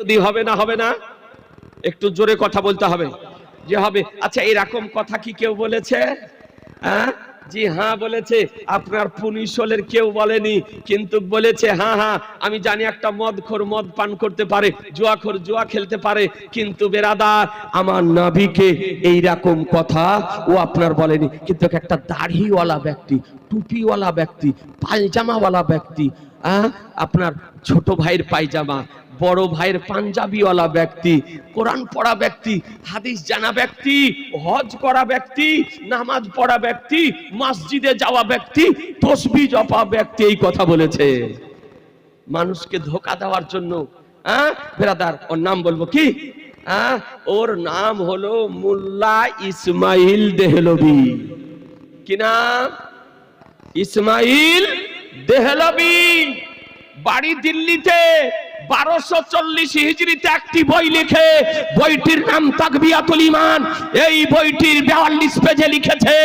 যদি হবে না হবে না, একটু জোরে কথা বলতে হবে যে হবে। আচ্ছা, এরকম কথা কি কেউ বলেছে? হ্যাঁ, জি হ্যাঁ বলেছে। আপনার পুনিশলের কেউ বলেনি, কিন্তু বলেছে হ্যাঁ হ্যাঁ আমি জানি একটা মদখোর মদ পান করতে পারে, জুয়াখোর জুয়া খেলতে পারে, কিন্তু বেরাদার আমার নবীকে এইরকম কথা ও আপনার বলেনি। কিন্তু একটা দাড়িওয়ালা ব্যক্তি, টুপিওয়ালা ব্যক্তি, পায়জামাওয়ালা ব্যক্তি, আপনার ছোট ভাইয়ের পায়জামা, বড় ভাইয়ের পাঞ্জাবিওয়ালা ব্যক্তি, কোরআন পড়া ব্যক্তি, হাদিস জানা ব্যক্তি, হজ করা ব্যক্তি, নামাজ পড়া ব্যক্তি, মসজিদে যাওয়া ব্যক্তি, তসবিহ জপা ব্যক্তি এই কথা বলেছে মানুষকে ধোঁকা দেওয়ার জন্য। ব্রাদার, ওর নাম বলবো কি? ওর নাম হলো মোল্লা ইসমাইল দেহলভি। কি নাম? ইসমাইল দেহলভি। বাড়ি দিল্লিতে, 1240 হিজরিতে একটি বই লিখে, বইটির নাম তাকবিয়াতুল ঈমান। এই বইটির 42 পেজে লিখেছে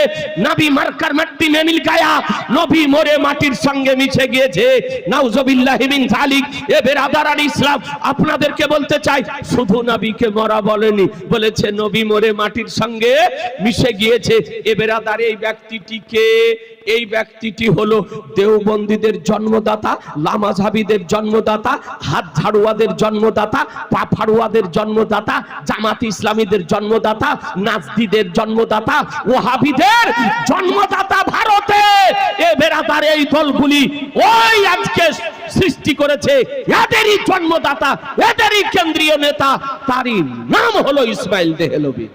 নবী মার্কার মাটি মে মিল গায়া, নবী মরে মাটির সঙ্গে মিশে গিয়েছে। নাউজুবিল্লাহি মিন যালিক। এ বেরাদারান ইসলাম, আপনাদেরকে বলতে চাই, শুধু নবীকে মরা বলেনি, বলেছে নবী মরে মাটির সঙ্গে মিশে গিয়েছে। এ বেরাদার, এই ব্যক্তিটিকে, এই ব্যক্তিটি হলো দেওবন্দীদের জন্মদাতা, লামাঝাবিদের জন্মদাতা, হাত ঝাড়ুয়াদের জন্মদাতা, পা ফাড়ুয়াদের জন্মদাতা, জামাত ইসলামীদের জন্মদাতা, নাজদিদের জন্মদাতা, ওহাবিদের জন্মদাতা ভারতে। এ বেরাদার, এই দলগুলি ওই আজকে সৃষ্টি করেছে, এদেরই জন্মদাতা, এদেরই কেন্দ্রীয় নেতা, তারই নাম হলো ইসমাইল দেহলভি।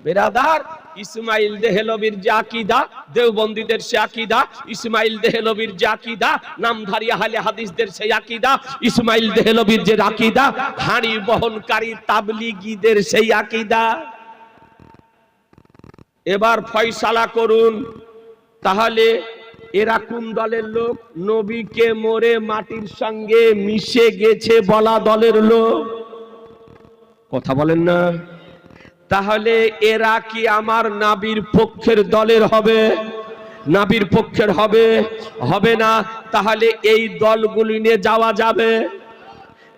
বেরাদার, ইসমাইল দেহলভির যে আকীদা, দেওবন্দীদের সে আকীদা, ইসমাইল দেহলভির যে আকীদা, নামধারী আহলে হাদিসদের সেই আকীদা, ইসমাইল দেহলভির যে আকীদা, হাড়ি বহনকারী তাবলিগীদের সেই আকীদা। এবার ফয়সালা করুন, তাহলে এরা কোন দলের লোক? নবীকে মরে মাটির সঙ্গে মিশে গেছে বলা দলের লোক। কথা বলেন না? তাহলে এরা কি আমার নবীর পক্ষের দলের হবে? নবীর পক্ষের হবে? হবে না। তাহলে এই দলগুলি নিয়ে যাওয়া যাবে?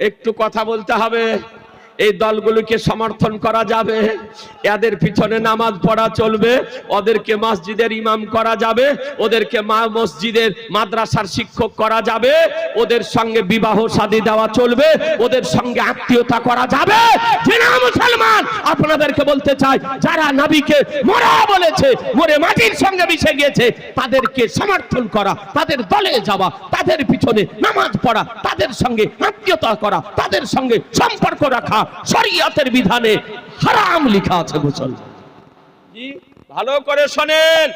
একটু কথা বলতে হবে। এই দলগুলোকে সমর্থন করা যাবে? এদের পিছনে নামাজ পড়া চলবে, ওদেরকে মসজিদের ইমাম করা যাবে, ওদেরকে মসজিদের মাদ্রাসার শিক্ষক করা যাবে, ওদের সঙ্গে বিবাহ শাদী দেওয়া চলবে, ওদের সঙ্গে আত্মীয়তা করা যাবে? জিনা মুসলমান, আপনাদেরকে বলতে চাই, যারা নবীকে মরা বলেছে, মরে মাটির সঙ্গে মিশে গিয়েছে, তাদেরকে সমর্থন করা, তাদের দলে যাওয়া, তাদের পিছনে নামাজ পড়া, তাদের সঙ্গে আত্মীয়তা করা, তাদের সঙ্গে সম্পর্ক রাখা শরীয়তের বিধানে হারাম লেখা আছে। মুসলমান জি, ভালো করে শোনেন।